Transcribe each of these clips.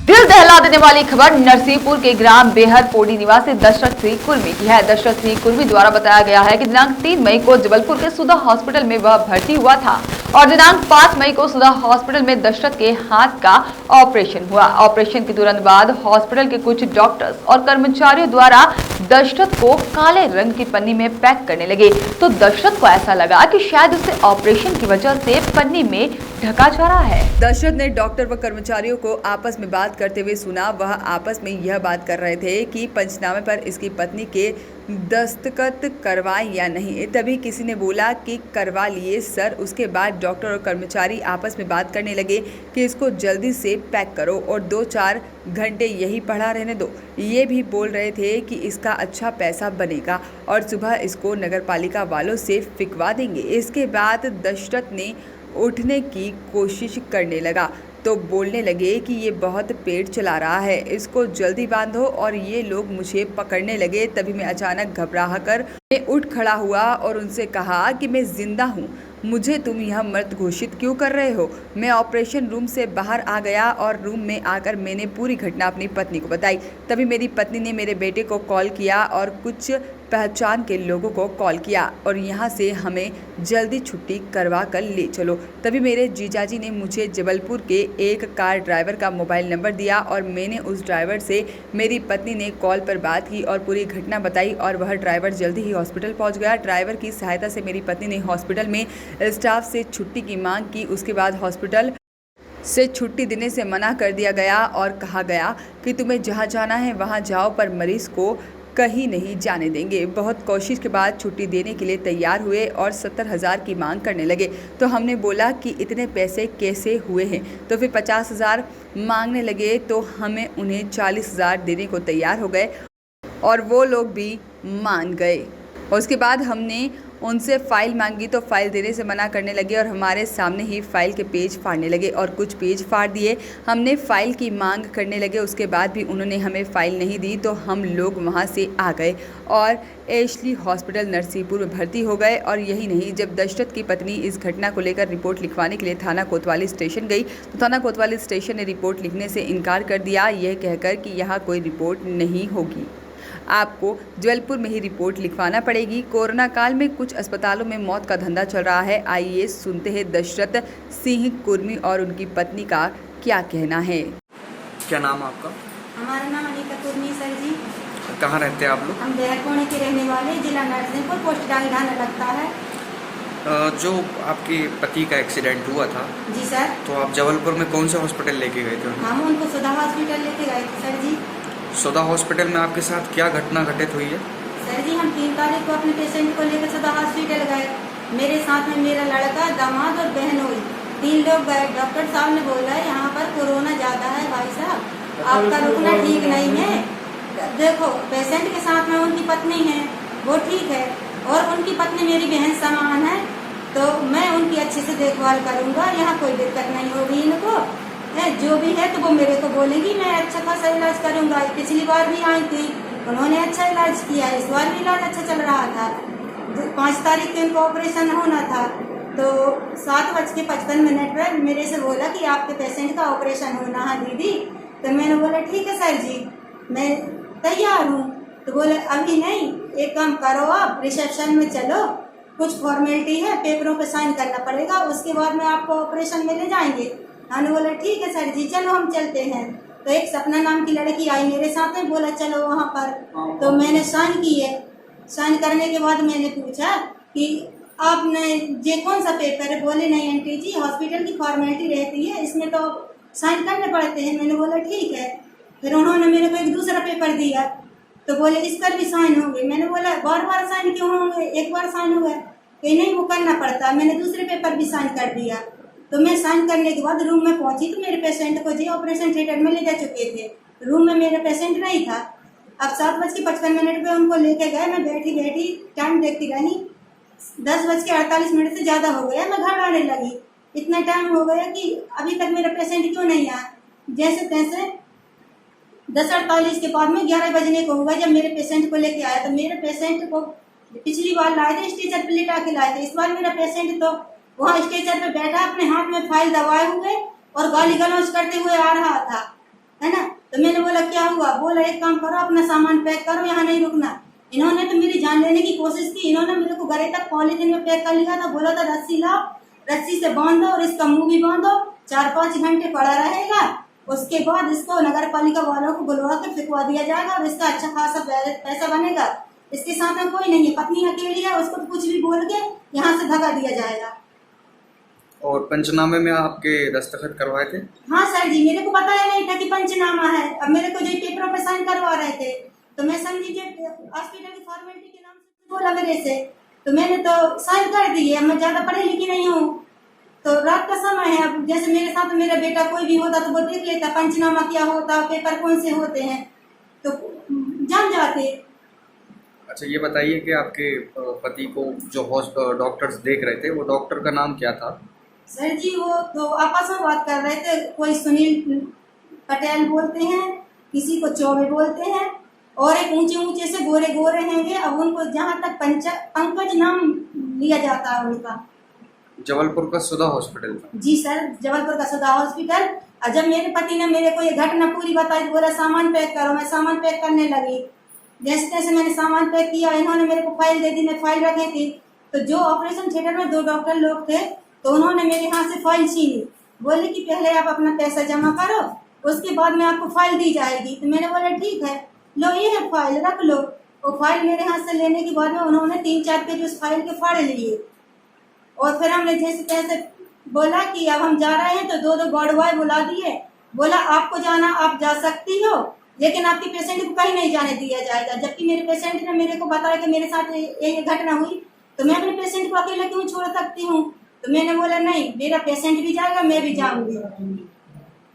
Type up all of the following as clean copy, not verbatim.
दिल दहला देने वाली खबर नरसिंहपुर के ग्राम बेहद पोडी निवासी दशरथ सिंह कुर्मी की है। दशरथ सिंह कुर्मी द्वारा बताया गया है कि दिनांक 3 मई को जबलपुर के सुधा हॉस्पिटल में वह भर्ती हुआ था और दिनांक 5 मई को सुधा हॉस्पिटल में दशरथ के हाथ का ऑपरेशन हुआ। ऑपरेशन के तुरंत बाद हॉस्पिटल के कुछ डॉक्टर्स और कर्मचारियों द्वारा दशरथ को काले रंग की पन्नी में पैक करने लगे तो दशरथ को ऐसा लगा कि शायद उसे ऑपरेशन की वजह से पन्नी में ढका जा रहा है। दशरथ ने डॉक्टर व कर्मचारियों को आपस में बात करते हुए सुना। वह आपस में यह बात कर रहे थे कि पंचनामे पर इसकी पत्नी के दस्तखत करवाएं या नहीं। तभी किसी ने बोला कि करवा लिए सर। उसके बाद डॉक्टर और कर्मचारी आपस में बात करने लगे कि इसको जल्दी से पैक करो और 2-4 घंटे यही पड़ा रहने दो। ये भी बोल रहे थे कि इसका अच्छा पैसा बनेगा और सुबह इसको नगरपालिका वालों से फिकवा देंगे। इसके बाद दशरथ ने उठने की कोशिश करने लगा तो बोलने लगे कि ये बहुत पेट चला रहा है, इसको जल्दी बांधो और ये लोग मुझे पकड़ने लगे। तभी मैं अचानक घबरा कर मैं उठ खड़ा हुआ और उनसे कहा कि मैं जिंदा हूँ, मुझे तुम यह मृत घोषित क्यों कर रहे हो। मैं ऑपरेशन रूम से बाहर आ गया और रूम में आकर मैंने पूरी घटना अपनी पत्नी को बताई। तभी मेरी पत्नी ने मेरे बेटे को कॉल किया और कुछ पहचान के लोगों को कॉल किया और यहाँ से हमें जल्दी छुट्टी करवा कर ले चलो। तभी मेरे जीजाजी ने मुझे जबलपुर के एक कार ड्राइवर का मोबाइल नंबर दिया और मैंने उस ड्राइवर से मेरी पत्नी ने कॉल पर बात की और पूरी घटना बताई और वह ड्राइवर जल्दी ही हॉस्पिटल पहुँच गया। ड्राइवर की सहायता से मेरी पत्नी ने हॉस्पिटल में स्टाफ से छुट्टी की मांग की। उसके बाद हॉस्पिटल से छुट्टी देने से मना कर दिया गया और कहा गया कि तुम्हें जहां जाना है वहां जाओ, पर मरीज को कहीं नहीं जाने देंगे। बहुत कोशिश के बाद छुट्टी देने के लिए तैयार हुए और 70,000 की मांग करने लगे तो हमने बोला कि इतने पैसे कैसे हुए हैं। तो फिर 50,000 मांगने लगे तो हमें उन्हें 40,000 देने को तैयार हो गए और वो लोग भी मान गए। उसके बाद हमने उनसे फ़ाइल मांगी तो फ़ाइल देने से मना करने लगे और हमारे सामने ही फ़ाइल के पेज फाड़ने लगे और कुछ पेज फाड़ दिए। हमने फ़ाइल की मांग करने लगे, उसके बाद भी उन्होंने हमें फ़ाइल नहीं दी तो हम लोग वहां से आ गए और एशली हॉस्पिटल नरसिंहपुर में भर्ती हो गए। और यही नहीं, जब दशरथ की पत्नी इस घटना को लेकर रिपोर्ट लिखवाने के लिए थाना कोतवाली स्टेशन गई तो थाना कोतवाली स्टेशन ने रिपोर्ट लिखने से इनकार कर दिया, यह कहकर कि यहाँ कोई रिपोर्ट नहीं होगी, आपको जबलपुर में ही रिपोर्ट लिखवाना पड़ेगी। कोरोना काल में कुछ अस्पतालों में मौत का धंधा चल रहा है। आइए सुनते हैं दशरथ सिंह कुर्मी और उनकी पत्नी का क्या कहना है। क्या नाम है आपका? हमारा नाम अनीता कुर्मी सर जी। कहाँ रहते हैं आप लोग? हम देहरकोने के रहने वाले, जिला नरसिंहपुर, पोस्ट डांगीधाना लगता है। जो आपके पति का एक्सीडेंट हुआ था जी सर, तो आप जबलपुर में कौन से हॉस्पिटल लेके गए थे? हम उनको सुधा हॉस्पिटल लेके गए थे सर जी। सुधा हॉस्पिटल में आपके साथ क्या घटना घटित हुई है? सर जी, हम 3 तारीख को अपने पेशेंट को लेकर सुधा हॉस्पिटल गए। मेरे साथ में मेरा लड़का, दामाद और बहन हुई, 3 लोग गए। डॉक्टर साहब ने बोला यहाँ पर कोरोना ज्यादा है भाई साहब, आपका रुकना ठीक नहीं है। देखो पेशेंट के साथ में उनकी पत्नी है, वो ठीक है, और उनकी पत्नी मेरी बहन समान है, तो मैं उनकी अच्छे से देखभाल करूंगा, यहाँ कोई दिक्कत नहीं होगी इनको। जो भी है तो वो मेरे को बोलेगी, मैं अच्छा खासा इलाज करूंगा। पिछली बार भी आई थी, उन्होंने अच्छा इलाज किया, इस बार भी इलाज अच्छा चल रहा था। 5 तारीख को इनको ऑपरेशन होना था तो 7:55 पर मेरे से बोला कि आपके पेशेंट का ऑपरेशन होना है दीदी। तो मैंने बोला ठीक है सर जी, मैं तैयार हूँ। तो बोले अभी नहीं, एक काम करो, आप रिसेप्शन में चलो, कुछ फॉर्मेलिटी है, पेपरों पे साइन करना पड़ेगा, उसके बाद में आपको ऑपरेशन में ले जाएंगे। हमने बोला ठीक है सर जी, चलो हम चलते हैं। तो एक सपना नाम की लड़की आई मेरे साथ में, बोला चलो वहाँ पर। तो मैंने साइन किए। साइन करने के बाद मैंने पूछा कि आपने ये कौन सा पेपर है? बोले नहीं आंटी जी, हॉस्पिटल की फॉर्मेलिटी रहती है, इसमें तो साइन करने पड़ते हैं। मैंने बोला ठीक है। फिर उन्होंने मेरे को एक दूसरा पेपर दिया तो बोले इस पर भी साइन होंगे। मैंने बोला बार बार साइन क्यों होंगे, एक बार साइन हुआ है? कहीं नहीं, वो करना पड़ता। मैंने दूसरे पेपर भी साइन कर दिया। तो मैं साइन करने के बाद रूम में पहुंची तो मेरे पेशेंट को जी ऑपरेशन थिएटर में ले जा चुके थे। रूम में मेरा पेशेंट नहीं था। अब 7:55 पे उनको लेके गए। मैं बैठी टाइम देखती रही, 10:48 से ज़्यादा हो गया। मैं घर आने लगी, इतना टाइम हो गया कि अभी तक मेरा पेशेंट क्यों नहीं आया। जैसे तैसे 10:48 के बाद में 11 बजने को हुआ जब मेरे पेशेंट को लेके आया। तो मेरे पेशेंट को पिछली बार लाए थे, स्ट्रेचर पे लिटा के लाए थे। इस बार मेरा पेशेंट तो वहाँ स्ट्रेचर पे बैठा, अपने हाथ में फाइल दबाए हुए और गाली गलौज करते हुए आ रहा था, है ना। तो मैंने बोला क्या हुआ, बोला एक काम करो, अपना सामान पैक करो, यहाँ नहीं रुकना। इन्होंने तो मेरी जान लेने की कोशिश की। इन्होंने मेरे को घरे तक पॉलीथिन में पैक कर लिया था। बोला था रस्सी लाओ, रस्सी से बांधो और इसका मुंह भी बांधो, 4-5 घंटे पड़ा रहेगा, उसके बाद इसको नगर पालिका वालों को बुलवा कर फिकवा दिया जाएगा और इसका अच्छा खासा पैसा बनेगा। इसके साथ में कोई नहीं है, पत्नी अकेली है, उसको कुछ भी बोल के यहाँ से भगा दिया जाएगा। और पंचनामे में आपके दस्तखत करवाए थे? हाँ सर जी, मेरे को पता ही नहीं था कि पंचनामा है। अब मेरे को जो पेपरों पे साइन करवा रहे थे, तो मैं समझी हॉस्पिटल की फॉर्मेलिटी के नाम से बोला मेरे से, तो मैंने तो साइन कर दिए। अब मैं ज्यादा पढ़ी लिखी नहीं हूँ, तो रात का समय है। अब जैसे मेरे साथ मेरा बेटा कोई भी होता तो वो देख लेता पंचनामा क्या होता, पेपर कौन से होते हैं, तो जान जाते। अच्छा, ये बताइए कि आपके पति को जो डॉक्टर्स देख रहे थे, वो डॉक्टर का नाम क्या था? सर जी वो तो आपस में बात कर रहे थे, कोई सुनील पटेल बोलते हैं, किसी को चौबे बोलते हैं, और एक ऊंचे ऊंचे से गोरे गोरे हैंगे। अब उनको जहाँ तक पंकज नाम लिया जाता है उनका। जबलपुर का सुधा हॉस्पिटल था? जी सर, जबलपुर का सुधा हॉस्पिटल। और जब मेरे पति ने मेरे को ये घटना पूरी बताई, बोला सामान पैक करो, मैं सामान पैक करने लगी। जैसे तैसे मैंने सामान पैक किया, इन्होंने मेरे को फाइल दे दी, मैं फाइल रखी थी। तो जो ऑपरेशन थिएटर में 2 डॉक्टर लोग थे, तो उन्होंने मेरे हाथ से फाइल छीनी, बोले कि पहले आप अपना पैसा जमा करो, उसके बाद में आपको फाइल दी जाएगी। तो मैंने बोला ठीक है, लो ये है फाइल, रख लो। वो फाइल मेरे हाथ से लेने के बाद में उन्होंने 3-4 पेज उस फाइल के फाड़ लिए। और फिर हमने जैसे तैसे बोला कि अब हम जा रहे हैं, तो 2 गार्ड बॉय बुला दिए। बोला आपको जाना आप जा सकती हो, लेकिन आपके पेशेंट को कहीं नहीं जाने दिया जाएगा। जबकि मेरे पेशेंट ने मेरे को बताया कि मेरे साथ ये घटना हुई, तो मैं अपने पेशेंट को अकेले क्यों छोड़ सकती हूँ। तो मैंने बोला नहीं, मेरा पेशेंट भी जाएगा, मैं भी जाऊंगी।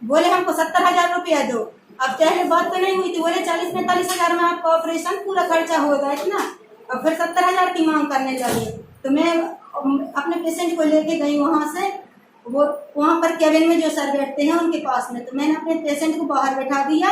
बोले हमको 70,000 रुपया दो। अब पहले बात तो नहीं हुई थी, बोले 40-45 हजार में आपका ऑपरेशन पूरा खर्चा होगा इतना। अब फिर 70,000 की मांग करने लगे। तो मैं अपने पेशेंट को लेके गई वहां से, वो वहां पर केबिन में जो सर बैठते हैं उनके पास में। तो मैंने अपने पेशेंट को बाहर बैठा दिया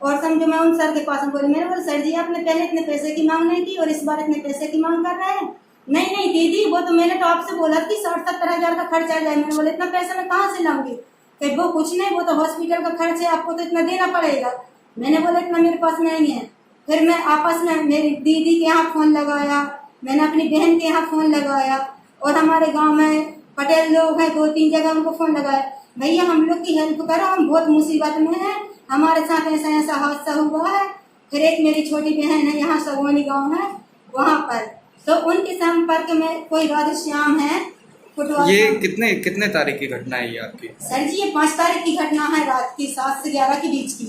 और समझो मैं उन सर के पास में बोली, मैंने बोला सर जी आपने पहले इतने पैसे की मांग नहीं की और इस बार इतने पैसे की मांग कर रहे हैं। नहीं नहीं दीदी, वो तो मैंने तो आपसे बोला कि 60-70 हजार का खर्चा आ जाए। मैंने बोला इतना पैसा मैं कहाँ से लाऊंगी। कि वो कुछ नहीं, वो तो हॉस्पिटल का खर्च है, आपको तो इतना देना पड़ेगा। मैंने बोला इतना मेरे पास नहीं है। फिर मैं आपस में मेरी दीदी के यहाँ फोन लगाया, मैंने अपनी बहन के यहाँ फोन लगाया, और हमारे गांव में पटेल लोग हैं 2-3 जगह उनको फोन लगाया, भैया हम लोग की हेल्प करो, हम बहुत मुसीबत में हैं, हमारे साथ ऐसा ऐसा हादसा हुआ है। फिर एक मेरी छोटी बहन है यहाँ सगोनी गाँव है वहाँ पर, तो उनके संपर्क में कोई राधेश्याम है। ये कितने तारीख की घटना है ये आपकी? सर जी ये 5 तारीख की घटना है, रात की 7 से 11 के बीच की।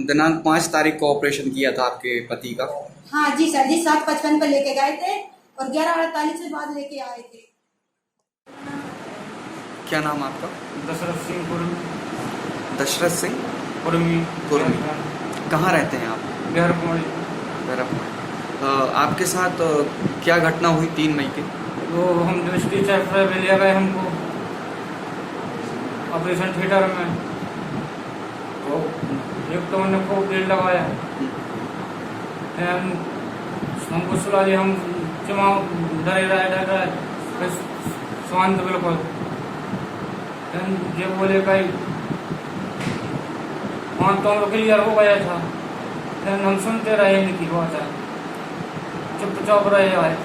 दिनांक 5 तारीख को ऑपरेशन किया था आपके पति का? हाँ जी सर जी, 7:55 पर लेके गए थे और 11:48 के बाद लेके आए थे। क्या नाम आपका? दशरथ सिंह कुर्मी। दशरथ सिंह कुर्मी। कहाँ रहते हैं आप? बिहार। आपके साथ क्या घटना हुई 3 मई की? वो हम डिस्ट्रिक्ट में ले गए हमको ऑपरेशन थिएटर में, तो एक तो उन्होंने खूब देर लगाया, हमको सुला दिया, हम चुनाव डरे रहे फिर शांत बिल्कुल। ये बोले भाई हाँ तो हम क्लियर हो गया था। फिर हम सुनते रहे इनकी बात है, चुपचाप रहे आए।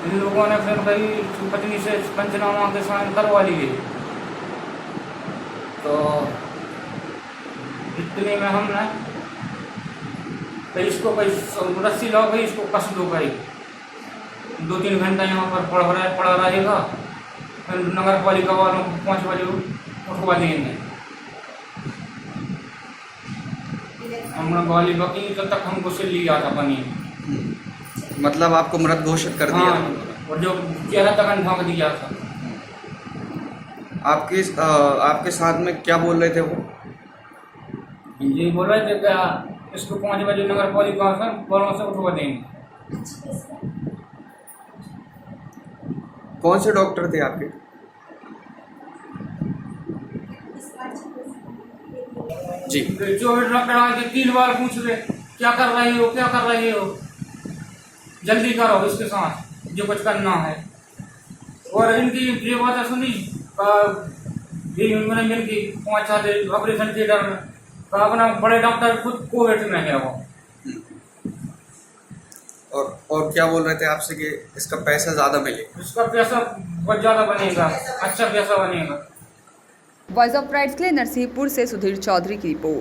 इन लोगों ने फिर भाई पत्नी से पंचनामा के साइन करवा लिए, तो इतने में हमने तो इसको भाई रस्सी लो भाई, इसको कस दो भाई, 2-3 घंटा यहाँ पर पड़ा रहेगा, फिर नगर पालिका वालों को 5 बजे उठवा देंगे। हमने गाली बकी तब तक हमको से लिया था पानी, मतलब आपको मृत घोषित कर दिया? हाँ, और जो चेहरा तक ढक दिया था। आपके साथ में क्या बोल रहे थे वो? ये बोल रहे थे क्या इसको 5 बजे नगर पालिका वालों से उठवा देंगे। कौन से डॉक्टर थे आपके? जी, जो डॉक्टर आके 3 बार पूछ ले क्या कर रहे हो, जल्दी करो इसके साथ जो कुछ करना है। और इनकी ये बात सुनी यही मैंने मिल की 5 साल ऑपरेशन थिएटर में तो अपना बड़े डॉक्टर खुद कोविड में गया वो। और क्या बोल रहे थे आपसे कि इसका पैसा ज़्यादा मिलेगा? इसका पैसा बहुत ज़्यादा बनेगा, अच्छा पैसा बनेगा। वॉइस ऑफ राइट्स के लिए नरसिंहपुर से सुधीर चौधरी की रिपोर्ट।